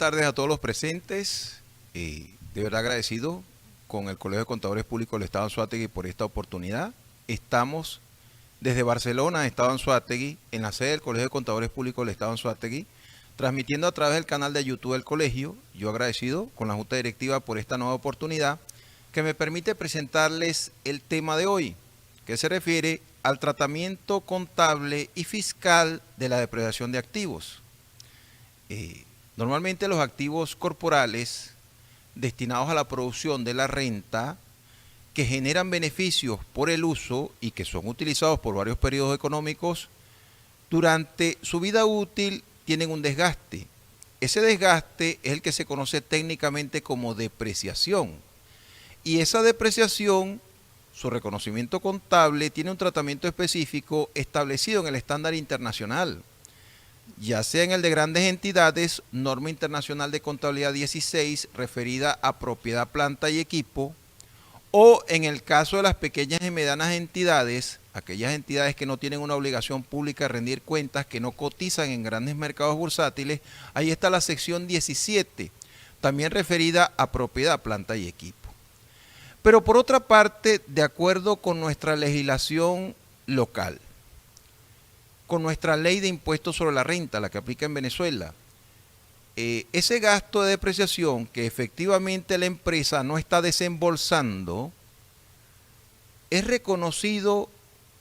tardes a todos los presentes. De verdad agradecido con el Colegio de Contadores Públicos del Estado Anzoátegui por esta oportunidad. Estamos desde Barcelona, Estado Anzoátegui, en la sede del Colegio de Contadores Públicos del Estado Anzoátegui, transmitiendo a través del canal de YouTube del colegio. Yo agradecido con la Junta Directiva por esta nueva oportunidad que me permite presentarles el tema de hoy, que se refiere al tratamiento contable y fiscal de la depreciación de activos. Normalmente los activos corporales destinados a la producción de la renta, que generan beneficios por el uso y que son utilizados por varios periodos económicos, durante su vida útil tienen un desgaste. Ese desgaste es el que se conoce técnicamente como depreciación. Y esa depreciación, su reconocimiento contable, tiene un tratamiento específico establecido en el estándar internacional, ya sea en el de grandes entidades, Norma Internacional de Contabilidad 16, referida a propiedad, planta y equipo, o en el caso de las pequeñas y medianas entidades, aquellas entidades que no tienen una obligación pública de rendir cuentas, que no cotizan en grandes mercados bursátiles, ahí está la sección 17, también referida a propiedad, planta y equipo. Pero por otra parte, de acuerdo con nuestra legislación local, con nuestra ley de impuestos sobre la renta, la que aplica en Venezuela, ese gasto de depreciación que efectivamente la empresa no está desembolsando es reconocido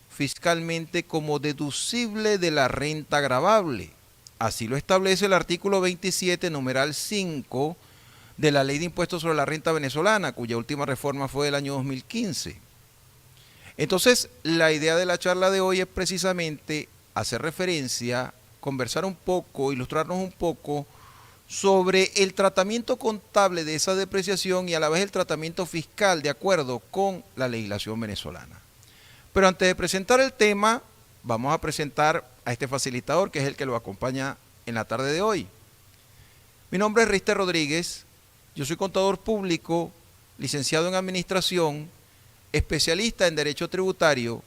fiscalmente como deducible de la renta gravable. Así lo establece el artículo 27, numeral 5 de la Ley de Impuestos sobre la Renta venezolana, cuya última reforma fue del año 2015. Entonces, la idea de la charla de hoy es precisamente hacer referencia, conversar un poco, ilustrarnos un poco sobre el tratamiento contable de esa depreciación y a la vez el tratamiento fiscal de acuerdo con la legislación venezolana. Pero antes de presentar el tema, vamos a presentar a este facilitador que es el que lo acompaña en la tarde de hoy. Mi nombre es Rister Rodríguez, yo soy contador público, licenciado en administración, especialista en derecho tributario,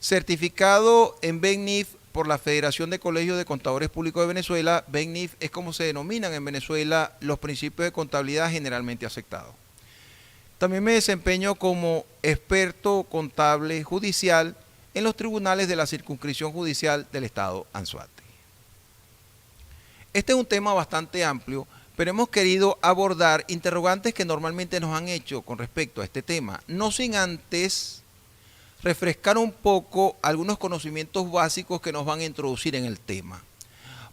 certificado en BENIF por la Federación de Colegios de Contadores Públicos de Venezuela. BENIF es como se denominan en Venezuela los principios de contabilidad generalmente aceptados. También me desempeño como experto contable judicial en los tribunales de la circunscripción judicial del Estado Anzoátegui. Este es un tema bastante amplio, pero hemos querido abordar interrogantes que normalmente nos han hecho con respecto a este tema, no sin antes refrescar un poco algunos conocimientos básicos que nos van a introducir en el tema,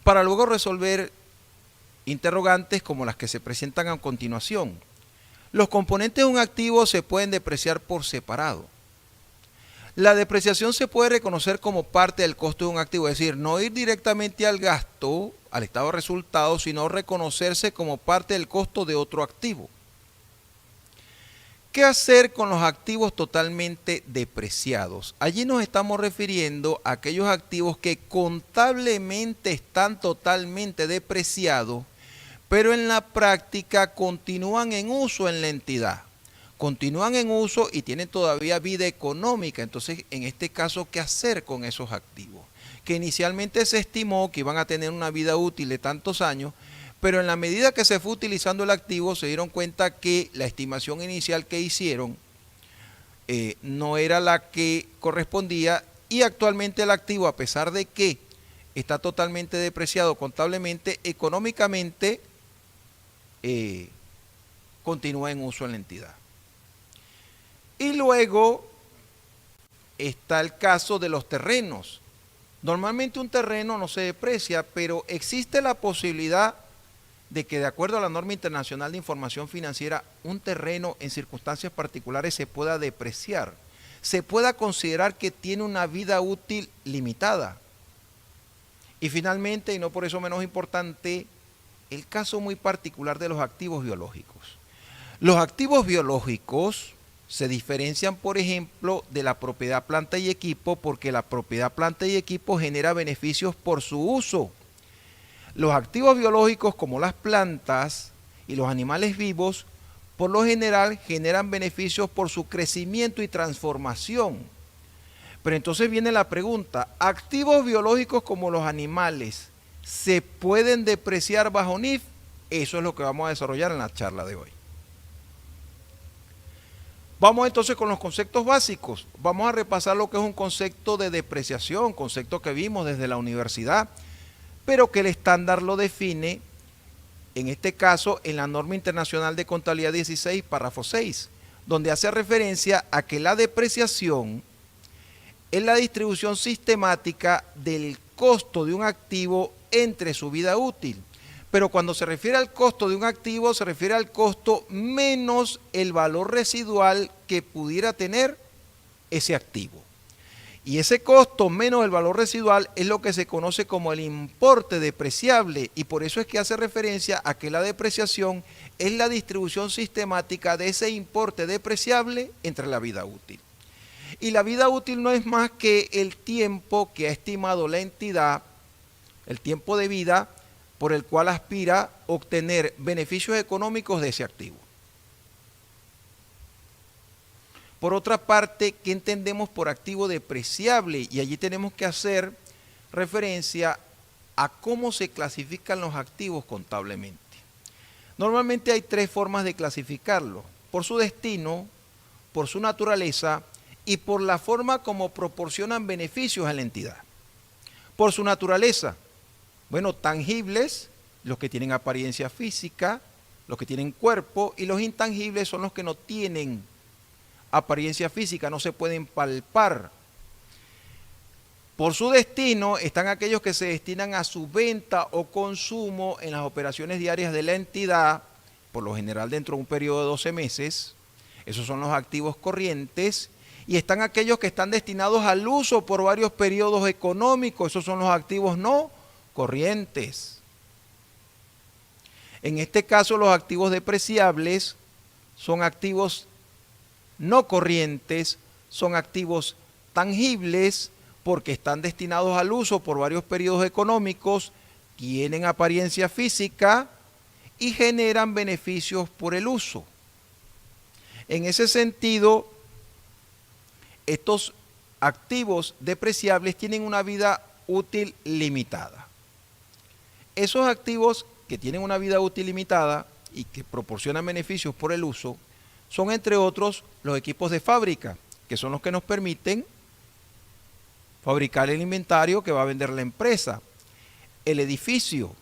para luego resolver interrogantes como las que se presentan a continuación. Los componentes de un activo se pueden depreciar por separado. La depreciación se puede reconocer como parte del costo de un activo, es decir, no ir directamente al gasto, al estado de resultados, sino reconocerse como parte del costo de otro activo. ¿Qué hacer con los activos totalmente depreciados? Allí nos estamos refiriendo a aquellos activos que contablemente están totalmente depreciados, pero en la práctica continúan en uso en la entidad. Continúan en uso y tienen todavía vida económica. Entonces, en este caso, ¿qué hacer con esos activos? Que inicialmente se estimó que iban a tener una vida útil de tantos años, pero en la medida que se fue utilizando el activo se dieron cuenta que la estimación inicial que hicieron no era la que correspondía y actualmente el activo, a pesar de que está totalmente depreciado contablemente, económicamente continúa en uso en la entidad. Y luego está el caso de los terrenos. Normalmente un terreno no se deprecia, pero existe la posibilidad de que, de acuerdo a la norma internacional de información financiera, un terreno en circunstancias particulares se pueda depreciar, se pueda considerar que tiene una vida útil limitada. Y finalmente, y no por eso menos importante, el caso muy particular de los activos biológicos. Los activos biológicos se diferencian, por ejemplo, de la propiedad, planta y equipo, porque la propiedad, planta y equipo genera beneficios por su uso. Los activos biológicos, como las plantas y los animales vivos, por lo general generan beneficios por su crecimiento y transformación. Pero entonces viene la pregunta, ¿activos biológicos como los animales se pueden depreciar bajo NIF? Eso es lo que vamos a desarrollar en la charla de hoy. Vamos entonces con los conceptos básicos. Vamos a repasar lo que es un concepto de depreciación, concepto que vimos desde la universidad, pero que el estándar lo define, en este caso, en la norma internacional de contabilidad 16, párrafo 6, donde hace referencia a que la depreciación es la distribución sistemática del costo de un activo entre su vida útil. Pero cuando se refiere al costo de un activo, se refiere al costo menos el valor residual que pudiera tener ese activo. Y ese costo menos el valor residual es lo que se conoce como el importe depreciable, y por eso es que hace referencia a que la depreciación es la distribución sistemática de ese importe depreciable entre la vida útil. Y la vida útil no es más que el tiempo que ha estimado la entidad, el tiempo de vida por el cual aspira a obtener beneficios económicos de ese activo. Por otra parte, ¿qué entendemos por activo depreciable? Y allí tenemos que hacer referencia a cómo se clasifican los activos contablemente. Normalmente hay tres formas de clasificarlos: por su destino, por su naturaleza y por la forma como proporcionan beneficios a la entidad. Por su naturaleza, bueno, tangibles, los que tienen apariencia física, los que tienen cuerpo, y los intangibles son los que no tienen apariencia física, no se pueden palpar. Por su destino están aquellos que se destinan a su venta o consumo en las operaciones diarias de la entidad, por lo general dentro de un periodo de 12 meses. Esos son los activos corrientes. Y están aquellos que están destinados al uso por varios periodos económicos. Esos son los activos no corrientes. En este caso, los activos depreciables son activos no corrientes, son activos tangibles porque están destinados al uso por varios periodos económicos, tienen apariencia física y generan beneficios por el uso. En ese sentido, estos activos depreciables tienen una vida útil limitada. Esos activos que tienen una vida útil limitada y que proporcionan beneficios por el uso son, entre otros, los equipos de fábrica, que son los que nos permiten fabricar el inventario que va a vender la empresa, el edificio,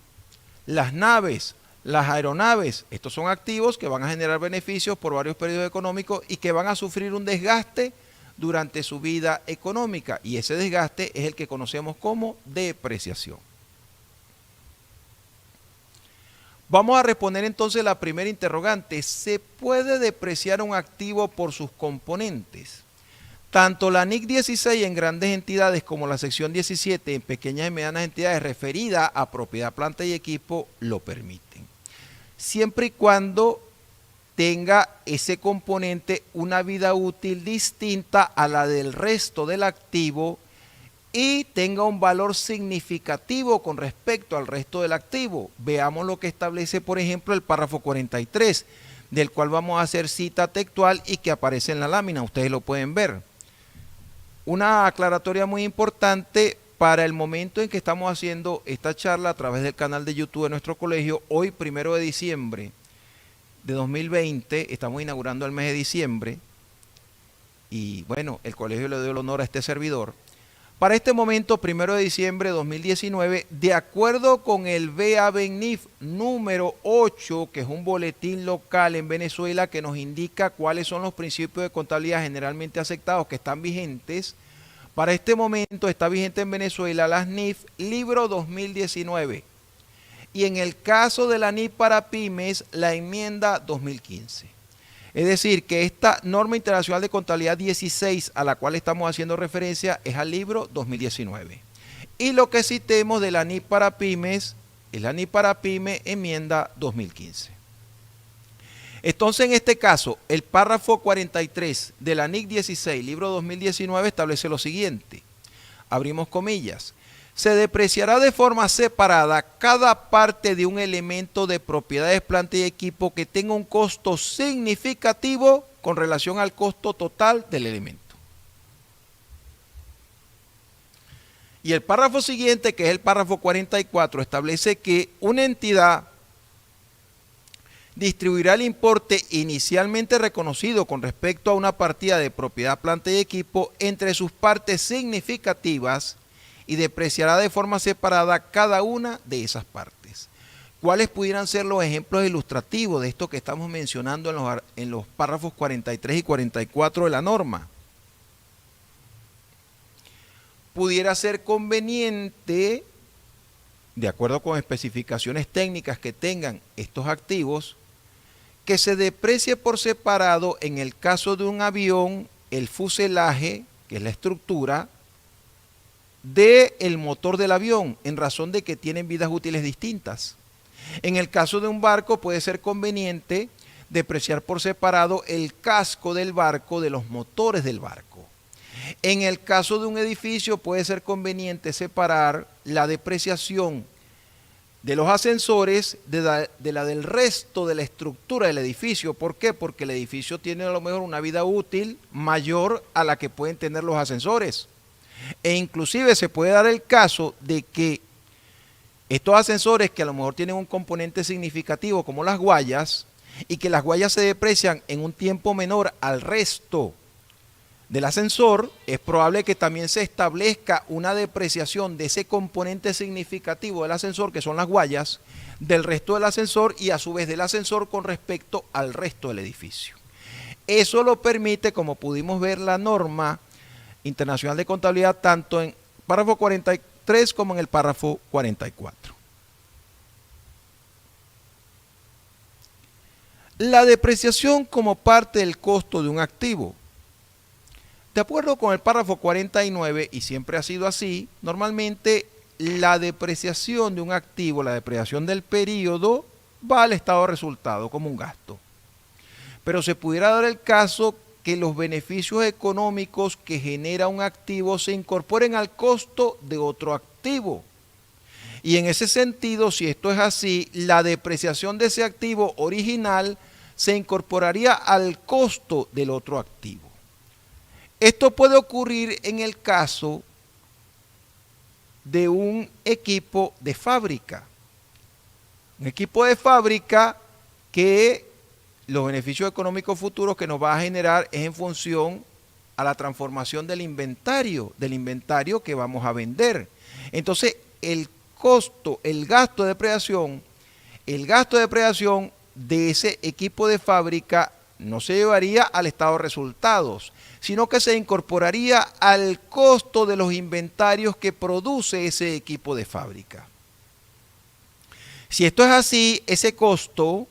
las naves, las aeronaves. Estos son activos que van a generar beneficios por varios periodos económicos y que van a sufrir un desgaste durante su vida económica, y ese desgaste es el que conocemos como depreciación. Vamos a responder entonces la primera interrogante: ¿se puede depreciar un activo por sus componentes? Tanto la NIC 16 en grandes entidades como la sección 17 en pequeñas y medianas entidades referida a propiedad, planta y equipo lo permiten, siempre y cuando tenga ese componente una vida útil distinta a la del resto del activo y tenga un valor significativo con respecto al resto del activo. Veamos lo que establece, por ejemplo, el párrafo 43, del cual vamos a hacer cita textual y que aparece en la lámina. Ustedes lo pueden ver. Una aclaratoria muy importante para el momento en que estamos haciendo esta charla a través del canal de YouTube de nuestro colegio. Hoy, 1 de diciembre de 2020, estamos inaugurando el mes de diciembre y bueno, el colegio le dio el honor a este servidor. Para este momento, 1 de diciembre de 2019, de acuerdo con el BABENIF número 8, que es un boletín local en Venezuela que nos indica cuáles son los principios de contabilidad generalmente aceptados que están vigentes, para este momento está vigente en Venezuela las NIF libro 2019 y en el caso de la NIF para pymes, la enmienda 2015. Es decir, que esta norma internacional de contabilidad 16 a la cual estamos haciendo referencia es al libro 2019. Y lo que citemos de la NIF para pymes es la NIF para pyme enmienda 2015. Entonces, en este caso, el párrafo 43 de la NIC 16, libro 2019, establece lo siguiente. Abrimos comillas. Se depreciará de forma separada cada parte de un elemento de propiedades, planta y equipo que tenga un costo significativo con relación al costo total del elemento. Y el párrafo siguiente, que es el párrafo 44, establece que una entidad distribuirá el importe inicialmente reconocido con respecto a una partida de propiedad, planta y equipo entre sus partes significativas y depreciará de forma separada cada una de esas partes. ¿Cuáles pudieran ser los ejemplos ilustrativos de esto que estamos mencionando en los párrafos 43 y 44 de la norma? Pudiera ser conveniente, de acuerdo con especificaciones técnicas que tengan estos activos, que se deprecie por separado en el caso de un avión el fuselaje, que es la estructura, del motor del avión, en razón de que tienen vidas útiles distintas. En el caso de un barco puede ser conveniente depreciar por separado el casco del barco de los motores del barco. En el caso de un edificio puede ser conveniente separar la depreciación de los ascensores de la del resto de la estructura del edificio. ¿Por qué? Porque el edificio tiene a lo mejor una vida útil mayor a la que pueden tener los ascensores. E inclusive se puede dar el caso de que estos ascensores, que a lo mejor tienen un componente significativo como las guayas, y que las guayas se deprecian en un tiempo menor al resto del ascensor, es probable que también se establezca una depreciación de ese componente significativo del ascensor, que son las guayas, del resto del ascensor y a su vez del ascensor con respecto al resto del edificio. Eso lo permite, como pudimos ver, la norma internacional de contabilidad, tanto en párrafo 43 como en el párrafo 44. La depreciación como parte del costo de un activo. De acuerdo con el párrafo 49, y siempre ha sido así, normalmente la depreciación de un activo, la depreciación del periodo, va al estado de resultado como un gasto. Pero se pudiera dar el caso que los beneficios económicos que genera un activo se incorporen al costo de otro activo. Y en ese sentido, si esto es así, la depreciación de ese activo original se incorporaría al costo del otro activo. Esto puede ocurrir en el caso de un equipo de fábrica. Un equipo de fábrica que los beneficios económicos futuros que nos va a generar es en función a la transformación del inventario que vamos a vender. Entonces, el costo, el gasto de depreciación de ese equipo de fábrica no se llevaría al estado de resultados, sino que se incorporaría al costo de los inventarios que produce ese equipo de fábrica. Si esto es así, ese costo,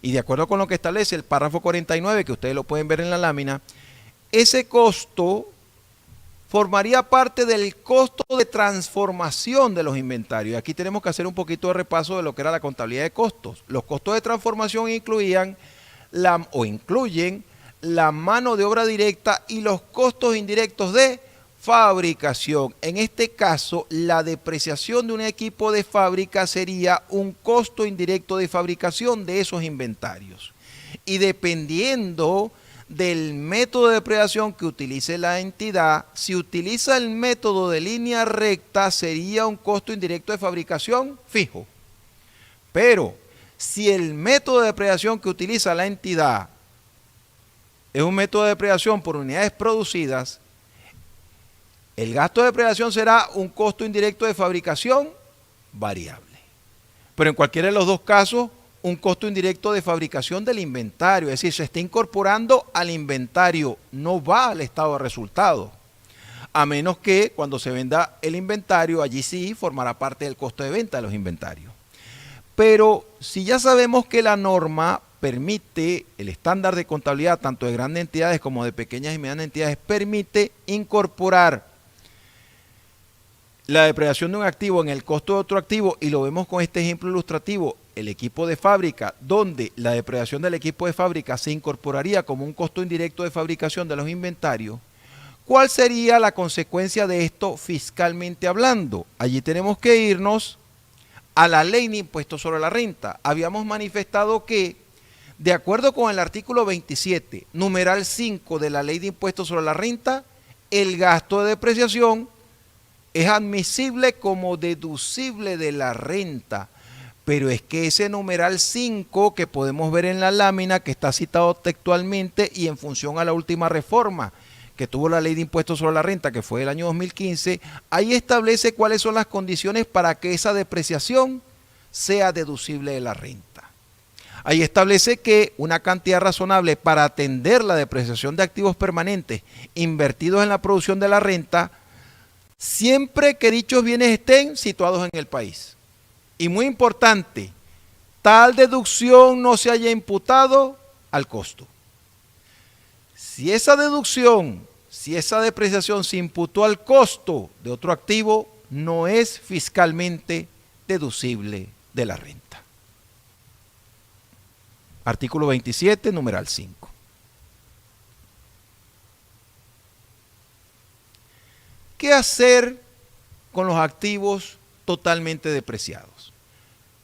y de acuerdo con lo que establece el párrafo 49, que ustedes lo pueden ver en la lámina, ese costo formaría parte del costo de transformación de los inventarios. Y aquí tenemos que hacer un poquito de repaso de lo que era la contabilidad de costos. Los costos de transformación incluyen la mano de obra directa y los costos indirectos de fabricación. En este caso, la depreciación de un equipo de fábrica sería un costo indirecto de fabricación de esos inventarios. Y dependiendo del método de depreciación que utilice la entidad, si utiliza el método de línea recta, sería un costo indirecto de fabricación fijo. Pero si el método de depreciación que utiliza la entidad es un método de depreciación por unidades producidas, el gasto de depreciación será un costo indirecto de fabricación variable. Pero en cualquiera de los dos casos, un costo indirecto de fabricación del inventario, es decir, se está incorporando al inventario, no va al estado de resultado. A menos que cuando se venda el inventario, allí sí formará parte del costo de venta de los inventarios. Pero si ya sabemos que la norma permite, el estándar de contabilidad, tanto de grandes entidades como de pequeñas y medianas entidades, permite incorporar la depreciación de un activo en el costo de otro activo, y lo vemos con este ejemplo ilustrativo, el equipo de fábrica, donde la depreciación del equipo de fábrica se incorporaría como un costo indirecto de fabricación de los inventarios. ¿Cuál sería la consecuencia de esto fiscalmente hablando? Allí tenemos que irnos a la ley de impuestos sobre la renta. Habíamos manifestado que, de acuerdo con el artículo 27, numeral 5 de la ley de impuestos sobre la renta, el gasto de depreciación es admisible como deducible de la renta, Pero es que ese numeral 5 que podemos ver en la lámina, que está citado textualmente y en función a la última reforma que tuvo la ley de impuestos sobre la renta, que fue el año 2015, ahí establece cuáles son las condiciones para que esa depreciación sea deducible de la renta. Ahí establece que una cantidad razonable para atender la depreciación de activos permanentes invertidos en la producción de la renta, siempre que dichos bienes estén situados en el país. Y muy importante, tal deducción no se haya imputado al costo. Si esa deducción, si esa depreciación se imputó al costo de otro activo, no es fiscalmente deducible de la renta. Artículo 27, numeral 5. ¿Qué hacer con los activos totalmente depreciados?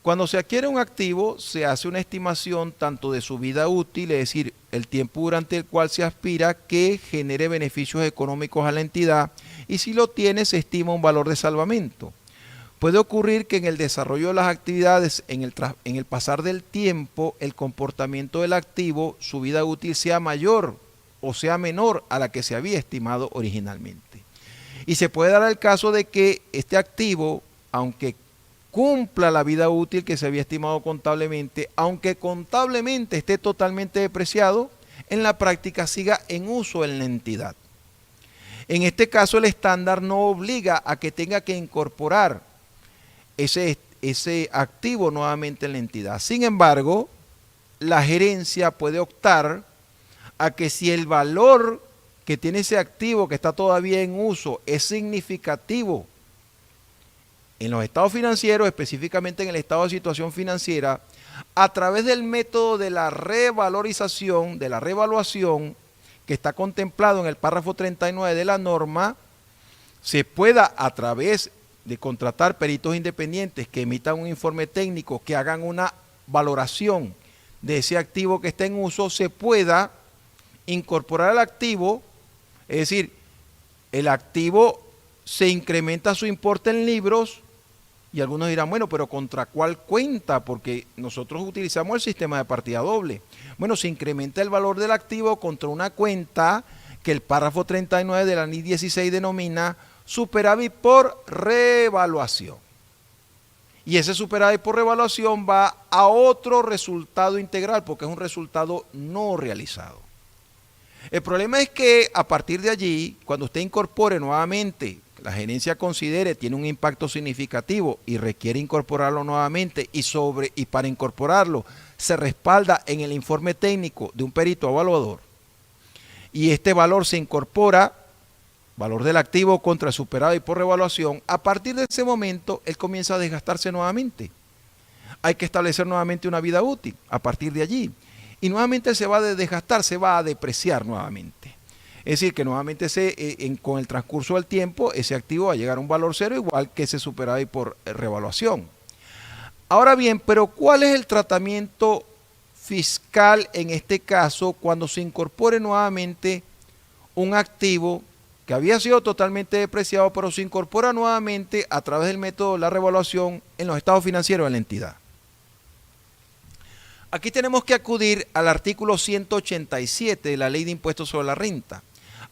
Cuando se adquiere un activo, se hace una estimación tanto de su vida útil, es decir, el tiempo durante el cual se aspira que genere beneficios económicos a la entidad, y si lo tiene, se estima un valor de salvamento. Puede ocurrir que en el desarrollo de las actividades, en el pasar del tiempo, el comportamiento del activo, su vida útil sea mayor o sea menor a la que se había estimado originalmente. Y se puede dar el caso de que este activo, aunque cumpla la vida útil que se había estimado contablemente, aunque contablemente esté totalmente depreciado, en la práctica siga en uso en la entidad. En este caso, el estándar no obliga a que tenga que incorporar ese activo nuevamente en la entidad. Sin embargo, la gerencia puede optar a que si el valor que tiene ese activo que está todavía en uso es significativo en los estados financieros, específicamente en el estado de situación financiera, a través del método de la revalorización, de la revaluación que está contemplado en el párrafo 39 de la norma, se pueda a través de contratar peritos independientes que emitan un informe técnico, que hagan una valoración de ese activo que está en uso, se pueda incorporar al activo, es decir, el activo se incrementa su importe en libros, y algunos dirán, bueno, pero ¿contra cuál cuenta? Porque nosotros utilizamos el sistema de partida doble. Bueno, se incrementa el valor del activo contra una cuenta que el párrafo 39 de la NIS 16 denomina superávit por revaluación. Y ese superávit por revaluación va a otro resultado integral, porque es un resultado no realizado. El problema es que a partir de allí, cuando usted incorpore nuevamente, la gerencia considere tiene un impacto significativo y requiere incorporarlo nuevamente, y para incorporarlo se respalda en el informe técnico de un perito evaluador, y este valor se incorpora, valor del activo contra el superávit por revaluación, a partir de ese momento él comienza a desgastarse nuevamente. Hay que establecer nuevamente una vida útil a partir de allí. Y nuevamente se va a desgastar, se va a depreciar nuevamente. Es decir, que nuevamente con el transcurso del tiempo ese activo va a llegar a un valor cero, igual que ese superávit por revaluación. Ahora bien, pero ¿cuál es el tratamiento fiscal en este caso cuando se incorpore nuevamente un activo que había sido totalmente depreciado, pero se incorpora nuevamente a través del método de la revaluación en los estados financieros de la entidad? Aquí tenemos que acudir al artículo 187 de la Ley de Impuestos sobre la Renta.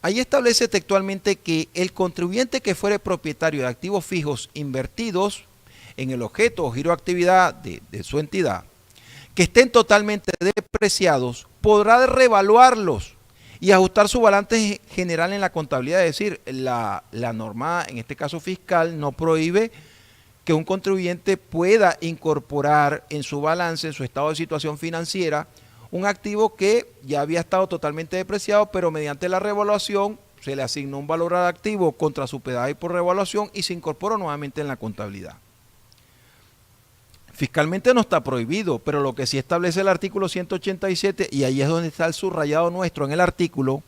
Ahí establece textualmente que el contribuyente que fuere propietario de activos fijos invertidos en el objeto o giro de actividad de su entidad, que estén totalmente depreciados, podrá revaluarlos y ajustar su balance general en la contabilidad. Es decir, la norma, en este caso fiscal, no prohíbe que un contribuyente pueda incorporar en su balance, en su estado de situación financiera, un activo que ya había estado totalmente depreciado, pero mediante la revaluación se le asignó un valor al activo contra su pedaje por revaluación y se incorporó nuevamente en la contabilidad. Fiscalmente no está prohibido, pero lo que sí establece el artículo 187, y ahí es donde está el subrayado nuestro en el artículo,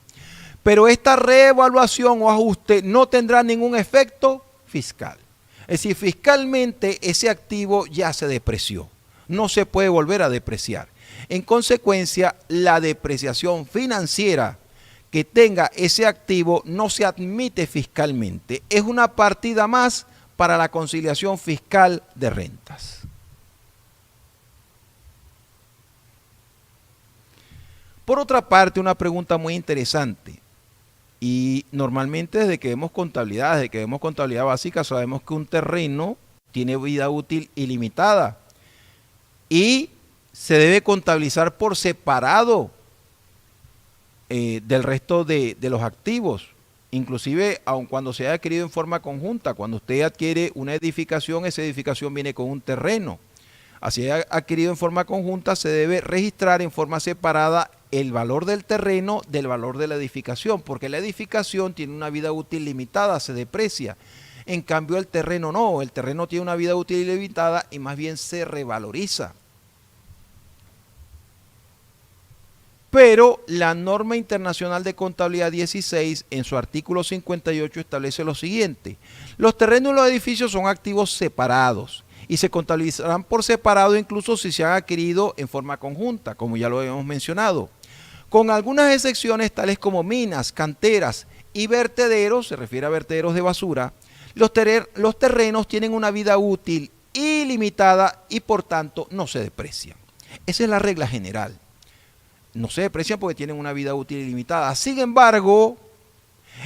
pero esta reevaluación o ajuste no tendrá ningún efecto fiscal. Es decir, fiscalmente ese activo ya se depreció, no se puede volver a depreciar. En consecuencia, la depreciación financiera que tenga ese activo no se admite fiscalmente. Es una partida más para la conciliación fiscal de rentas. Por otra parte, una pregunta muy interesante. Y normalmente desde que vemos contabilidad básica, sabemos que un terreno tiene vida útil ilimitada y se debe contabilizar por separado del resto de los activos. Inclusive, aun cuando se haya adquirido en forma conjunta, cuando usted adquiere una edificación, esa edificación viene con un terreno. Así adquirido en forma conjunta, se debe registrar en forma separada el valor del terreno del valor de la edificación, porque la edificación tiene una vida útil limitada, se deprecia. En cambio, el terreno no, el terreno tiene una vida útil ilimitada y más bien se revaloriza. Pero la norma internacional de contabilidad 16 en su artículo 58 establece lo siguiente: los terrenos y los edificios son activos separados y se contabilizarán por separado incluso si se han adquirido en forma conjunta, como ya lo hemos mencionado, con algunas excepciones tales como minas, canteras y vertederos, se refiere a vertederos de basura. Los terrenos tienen una vida útil ilimitada y por tanto no se deprecian. Esa es la regla general. No se deprecian porque tienen una vida útil ilimitada. Sin embargo,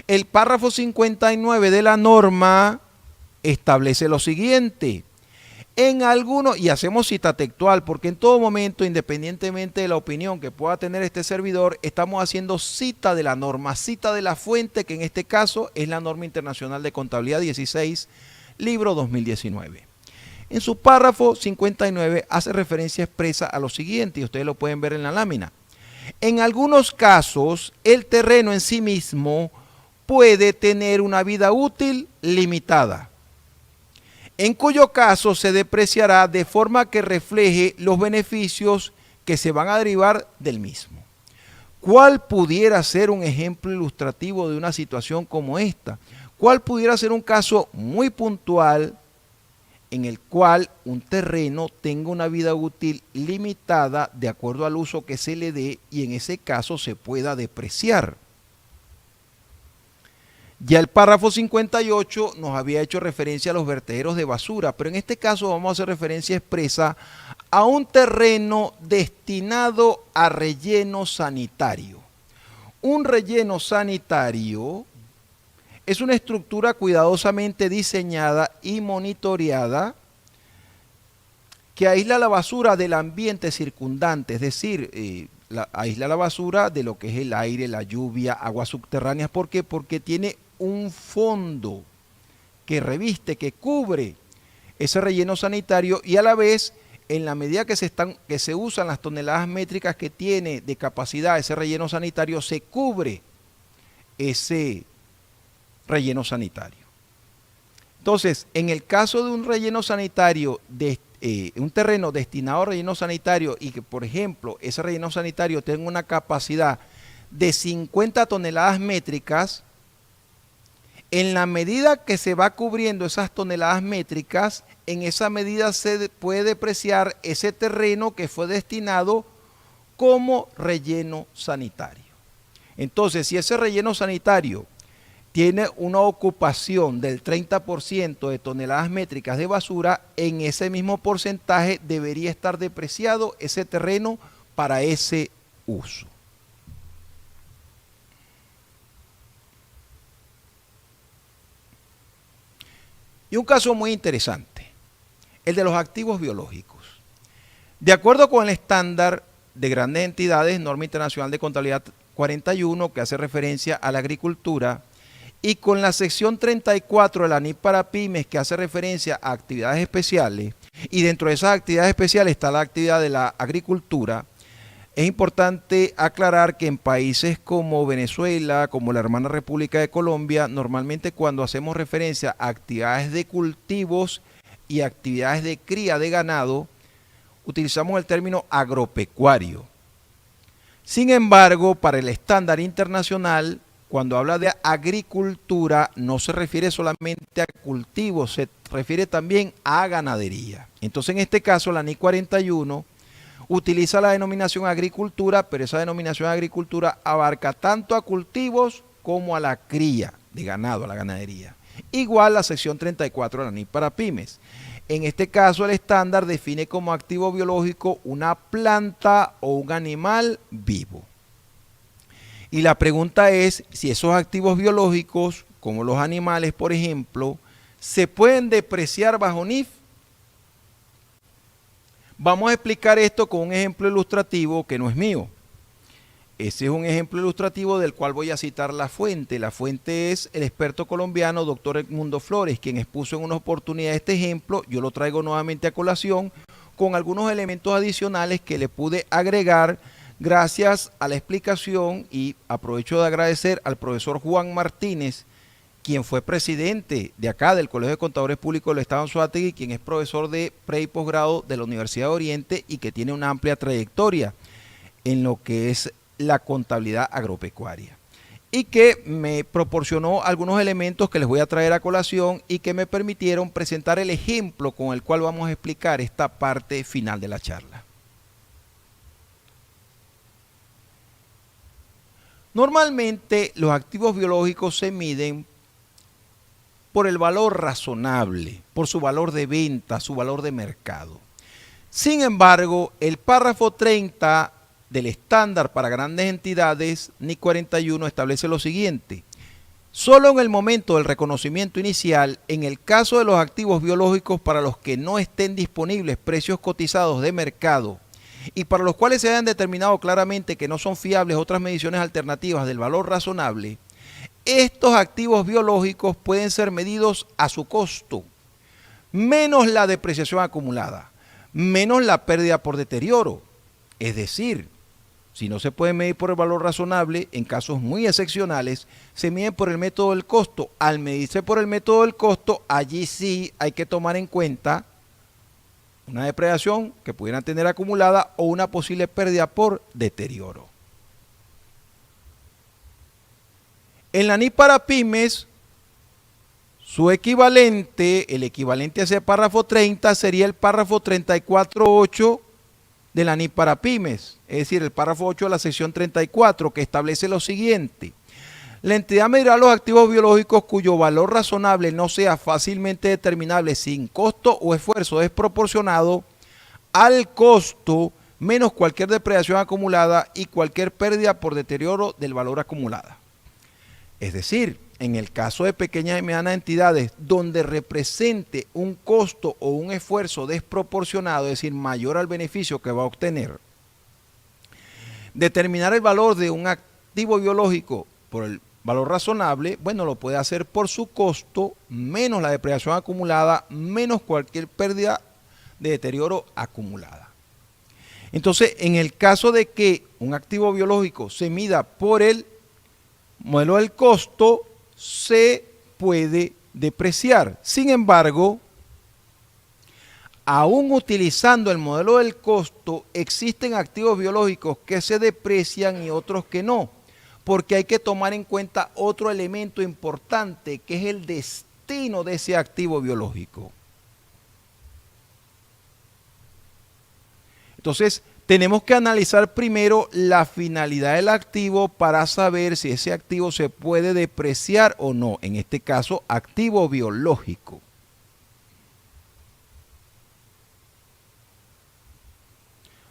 el párrafo 59 de la norma establece lo siguiente: en algunos, y hacemos cita textual porque en todo momento, independientemente de la opinión que pueda tener este servidor, estamos haciendo cita de la norma, cita de la fuente, que en este caso es la norma internacional de contabilidad 16, libro 2019. En su párrafo 59 hace referencia expresa a lo siguiente, y ustedes lo pueden ver en la lámina. En algunos casos, el terreno en sí mismo puede tener una vida útil limitada, en cuyo caso se depreciará de forma que refleje los beneficios que se van a derivar del mismo. ¿Cuál pudiera ser un ejemplo ilustrativo de una situación como esta? ¿Cuál pudiera ser un caso muy puntual en el cual un terreno tenga una vida útil limitada de acuerdo al uso que se le dé y en ese caso se pueda depreciar? Ya el párrafo 58 nos había hecho referencia a los vertederos de basura, pero en este caso vamos a hacer referencia expresa a un terreno destinado a relleno sanitario. Un relleno sanitario es una estructura cuidadosamente diseñada y monitoreada que aísla la basura del ambiente circundante, es decir, aísla la basura de lo que es el aire, la lluvia, aguas subterráneas. ¿Por qué? Porque tiene un fondo que reviste, que cubre ese relleno sanitario y a la vez, en la medida que se usan las toneladas métricas que tiene de capacidad ese relleno sanitario, se cubre ese relleno sanitario. Entonces, en el caso de un relleno sanitario, un terreno destinado a relleno sanitario y que, por ejemplo, ese relleno sanitario tenga una capacidad de 50 toneladas métricas, en la medida que se va cubriendo esas toneladas métricas, en esa medida se puede depreciar ese terreno que fue destinado como relleno sanitario. Entonces, si ese relleno sanitario tiene una ocupación del 30% de toneladas métricas de basura, en ese mismo porcentaje debería estar depreciado ese terreno para ese uso. Y un caso muy interesante, el de los activos biológicos. De acuerdo con el estándar de grandes entidades, norma internacional de contabilidad 41, que hace referencia a la agricultura, y con la sección 34 de la NIP para pymes, que hace referencia a actividades especiales, y dentro de esas actividades especiales está la actividad de la agricultura, es importante aclarar que en países como Venezuela, como la hermana República de Colombia, normalmente cuando hacemos referencia a actividades de cultivos y actividades de cría de ganado, utilizamos el término agropecuario. Sin embargo, para el estándar internacional, cuando habla de agricultura, no se refiere solamente a cultivos, se refiere también a ganadería. Entonces, en este caso, la NIC 41 utiliza la denominación agricultura, pero esa denominación agricultura abarca tanto a cultivos como a la cría de ganado, a la ganadería. Igual la sección 34 de la NIP para pymes. En este caso, el estándar define como activo biológico una planta o un animal vivo. Y la pregunta es si esos activos biológicos, como los animales, por ejemplo, se pueden depreciar bajo NIF. Vamos a explicar esto con un ejemplo ilustrativo que no es mío. Ese es un ejemplo ilustrativo del cual voy a citar la fuente. La fuente es el experto colombiano doctor Edmundo Flores, quien expuso en una oportunidad este ejemplo. Yo lo traigo nuevamente a colación con algunos elementos adicionales que le pude agregar gracias a la explicación, y aprovecho de agradecer al profesor Juan Martínez, quien fue presidente de acá del Colegio de Contadores Públicos del Estado de Anzoátegui, quien es profesor de pre y posgrado de la Universidad de Oriente y que tiene una amplia trayectoria en lo que es la contabilidad agropecuaria, y que me proporcionó algunos elementos que les voy a traer a colación y que me permitieron presentar el ejemplo con el cual vamos a explicar esta parte final de la charla. Normalmente los activos biológicos se miden por el valor razonable, por su valor de venta, su valor de mercado. Sin embargo, el párrafo 30 del estándar para grandes entidades, NIC 41, establece lo siguiente: solo en el momento del reconocimiento inicial, en el caso de los activos biológicos para los que no estén disponibles precios cotizados de mercado y para los cuales se hayan determinado claramente que no son fiables otras mediciones alternativas del valor razonable, estos activos biológicos pueden ser medidos a su costo, menos la depreciación acumulada, menos la pérdida por deterioro. Es decir, si no se puede medir por el valor razonable, en casos muy excepcionales, se miden por el método del costo. Al medirse por el método del costo, allí sí hay que tomar en cuenta una depreciación que pudieran tener acumulada o una posible pérdida por deterioro. En la NIF para pymes, su equivalente, el equivalente a ese párrafo 30 sería el párrafo 34.8 de la NIF para pymes, es decir, el párrafo 8 de la sección 34, que establece lo siguiente: la entidad medirá los activos biológicos cuyo valor razonable no sea fácilmente determinable sin costo o esfuerzo desproporcionado al costo, menos cualquier depreciación acumulada y cualquier pérdida por deterioro del valor acumulada. Es decir, en el caso de pequeñas y medianas entidades donde represente un costo o un esfuerzo desproporcionado, es decir, mayor al beneficio que va a obtener, determinar el valor de un activo biológico por el valor razonable, bueno, lo puede hacer por su costo, menos la depreciación acumulada, menos cualquier pérdida de deterioro acumulada. Entonces, en el caso de que un activo biológico se mida por el modelo del costo, se puede depreciar. Sin embargo, aún utilizando el modelo del costo, existen activos biológicos que se deprecian y otros que no, porque hay que tomar en cuenta otro elemento importante, que es el destino de ese activo biológico. Entonces, tenemos que analizar primero la finalidad del activo para saber si ese activo se puede depreciar o no. En este caso, activo biológico.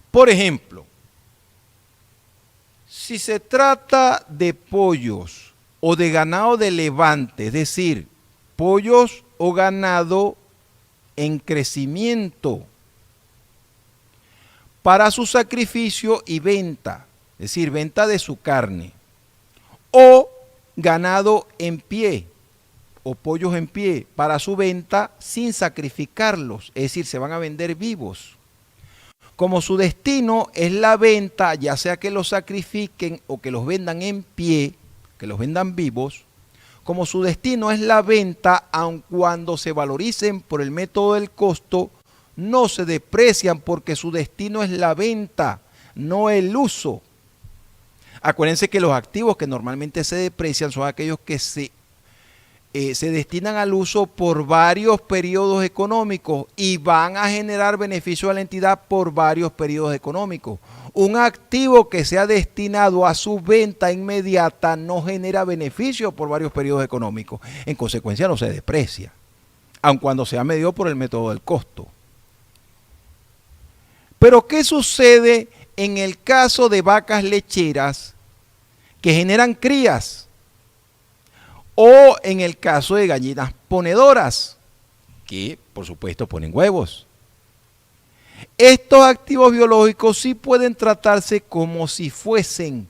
Por ejemplo, si se trata de pollos o de ganado de levante, es decir, pollos o ganado en crecimiento, para su sacrificio y venta, es decir, venta de su carne, o ganado en pie o pollos en pie para su venta sin sacrificarlos, es decir, se van a vender vivos. Como su destino es la venta, ya sea que los sacrifiquen o que los vendan en pie, que los vendan vivos, como su destino es la venta, aun cuando se valoricen por el método del costo, no se deprecian porque su destino es la venta, no el uso. Acuérdense que los activos que normalmente se deprecian son aquellos que se destinan al uso por varios periodos económicos y van a generar beneficio a la entidad por varios periodos económicos. Un activo que sea destinado a su venta inmediata no genera beneficio por varios periodos económicos. En consecuencia no se deprecia, aun cuando sea medido por el método del costo. Pero ¿qué sucede en el caso de vacas lecheras que generan crías, o en el caso de gallinas ponedoras, que por supuesto ponen huevos. Estos activos biológicos sí pueden tratarse como si fuesen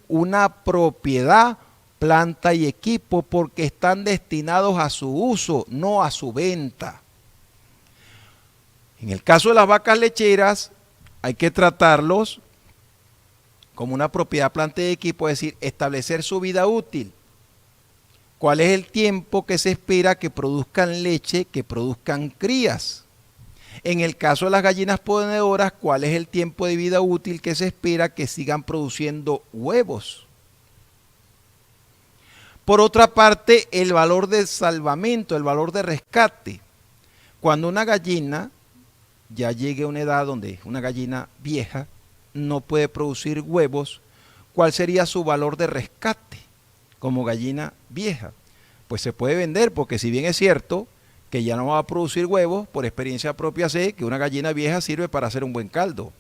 una propiedad, planta y equipo, porque están destinados a su uso, no a su venta. En el caso de las vacas lecheras, hay que tratarlos como una propiedad, planta y equipo, es decir, establecer su vida útil. ¿Cuál es el tiempo que se espera que produzcan leche, que produzcan crías? En el caso de las gallinas ponedoras, ¿cuál es el tiempo de vida útil que se espera que sigan produciendo huevos? Por otra parte, el valor de salvamento, el valor de rescate. Cuando una gallina ya llegue a una edad donde una gallina vieja no puede producir huevos, ¿cuál sería su valor de rescate como gallina vieja? Pues se puede vender, porque si bien es cierto que ya no va a producir huevos, por experiencia propia sé que una gallina vieja sirve para hacer un buen caldo.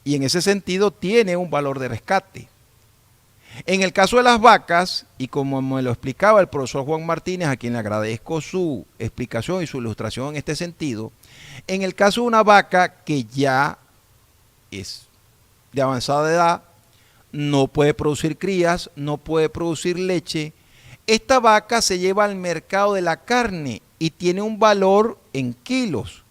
Y en ese sentido tiene un valor de rescate. En el caso de las vacas, y como me lo explicaba el profesor Juan Martínez, a quien le agradezco su explicación y su ilustración en este sentido, en el caso de una vaca que ya es de avanzada edad, no puede producir crías, no puede producir leche, esta vaca se lleva al mercado de la carne y tiene un valor en kilos.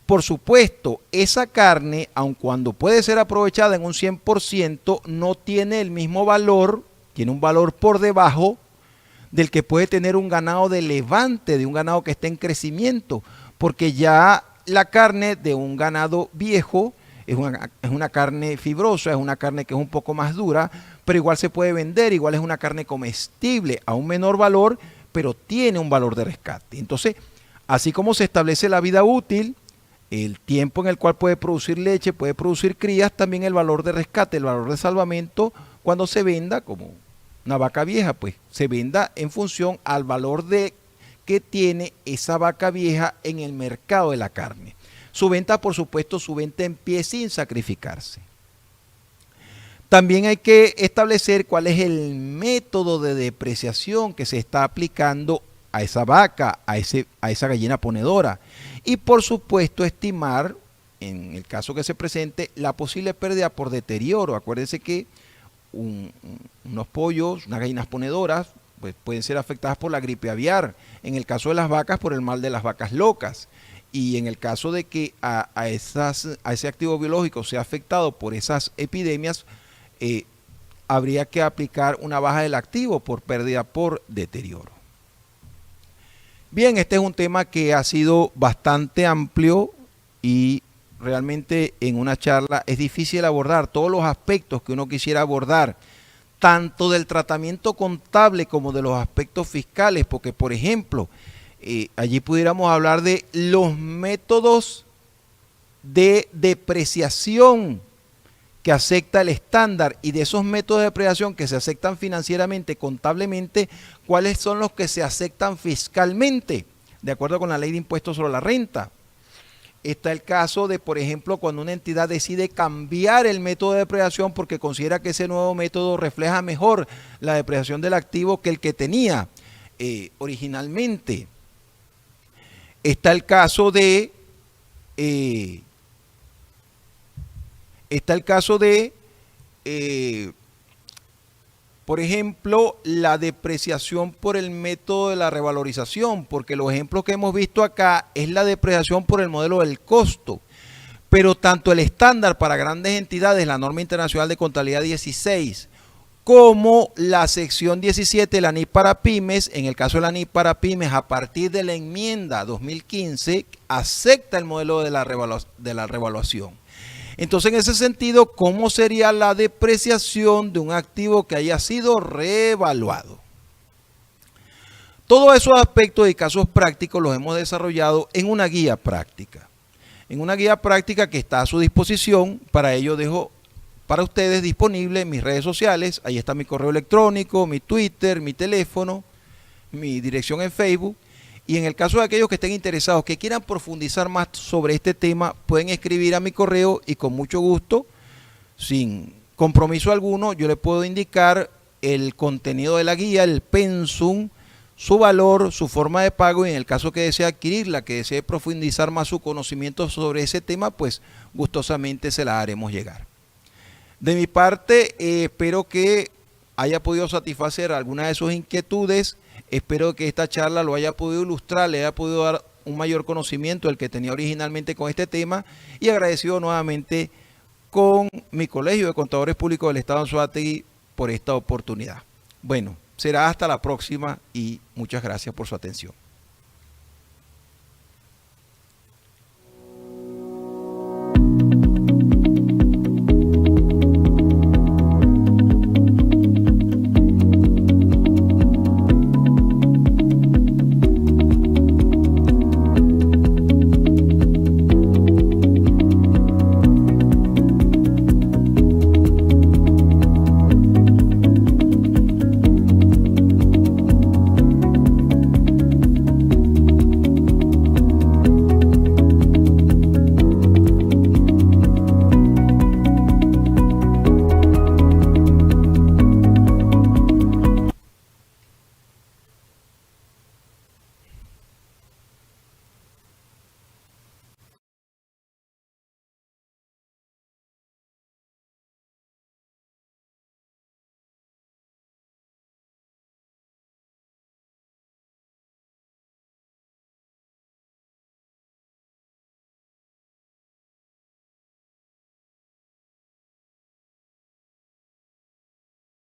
Por supuesto, esa carne, aun cuando puede ser aprovechada en un 100%, no tiene el mismo valor, tiene un valor por debajo del que puede tener un ganado de levante, de un ganado que esté en crecimiento, porque ya la carne de un ganado viejo es una carne fibrosa, es una carne que es un poco más dura, pero igual se puede vender, igual es una carne comestible a un menor valor, pero tiene un valor de rescate. Entonces, así como se establece la vida útil, el tiempo en el cual puede producir leche, puede producir crías, también el valor de rescate, el valor de salvamento, cuando se venda como una vaca vieja, pues se venda en función al valor que tiene esa vaca vieja en el mercado de la carne. Su venta, por supuesto, su venta en pie sin sacrificarse. También hay que establecer cuál es el método de depreciación que se está aplicando a esa vaca, a esa gallina ponedora. Y por supuesto estimar, en el caso que se presente, la posible pérdida por deterioro. Acuérdense que unos pollos, unas gallinas ponedoras, pues pueden ser afectadas por la gripe aviar. En el caso de las vacas, por el mal de las vacas locas. Y en el caso de que a ese activo biológico sea afectado por esas epidemias, habría que aplicar una baja del activo por pérdida por deterioro. Bien, este es un tema que ha sido bastante amplio y realmente en una charla es difícil abordar todos los aspectos que uno quisiera abordar, tanto del tratamiento contable como de los aspectos fiscales, porque por ejemplo, allí pudiéramos hablar de los métodos de depreciación que acepta el estándar y de esos métodos de depreciación que se aceptan financieramente, contablemente, cuáles son los que se aceptan fiscalmente, de acuerdo con la ley de impuestos sobre la renta. Está el caso de, por ejemplo, cuando una entidad decide cambiar el método de depreciación porque considera que ese nuevo método refleja mejor la depreciación del activo que el que tenía originalmente. Está el caso de por ejemplo, la depreciación por el método de la revalorización, porque los ejemplos que hemos visto acá es la depreciación por el modelo del costo, pero tanto el estándar para grandes entidades, la norma internacional de contabilidad 16, como la sección 17 de la NIP para pymes, en el caso de la NIP para pymes, a partir de la enmienda 2015, acepta el modelo de la revaluación. Entonces, en ese sentido, ¿cómo sería la depreciación de un activo que haya sido reevaluado? Todos esos aspectos y casos prácticos los hemos desarrollado en una guía práctica. En una guía práctica que está a su disposición. Para ello dejo para ustedes disponible mis redes sociales. Ahí está mi correo electrónico, mi Twitter, mi teléfono, mi dirección en Facebook. Y en el caso de aquellos que estén interesados, que quieran profundizar más sobre este tema, pueden escribir a mi correo y con mucho gusto, sin compromiso alguno, yo le puedo indicar el contenido de la guía, el pensum, su valor, su forma de pago, y en el caso que desee adquirirla, que desee profundizar más su conocimiento sobre ese tema, pues gustosamente se la haremos llegar. De mi parte, espero que haya podido satisfacer algunas de sus inquietudes. Espero que esta charla lo haya podido ilustrar, le haya podido dar un mayor conocimiento del que tenía originalmente con este tema, y agradecido nuevamente con mi Colegio de Contadores Públicos del Estado de Anzoátegui por esta oportunidad. Bueno, será hasta la próxima y muchas gracias por su atención.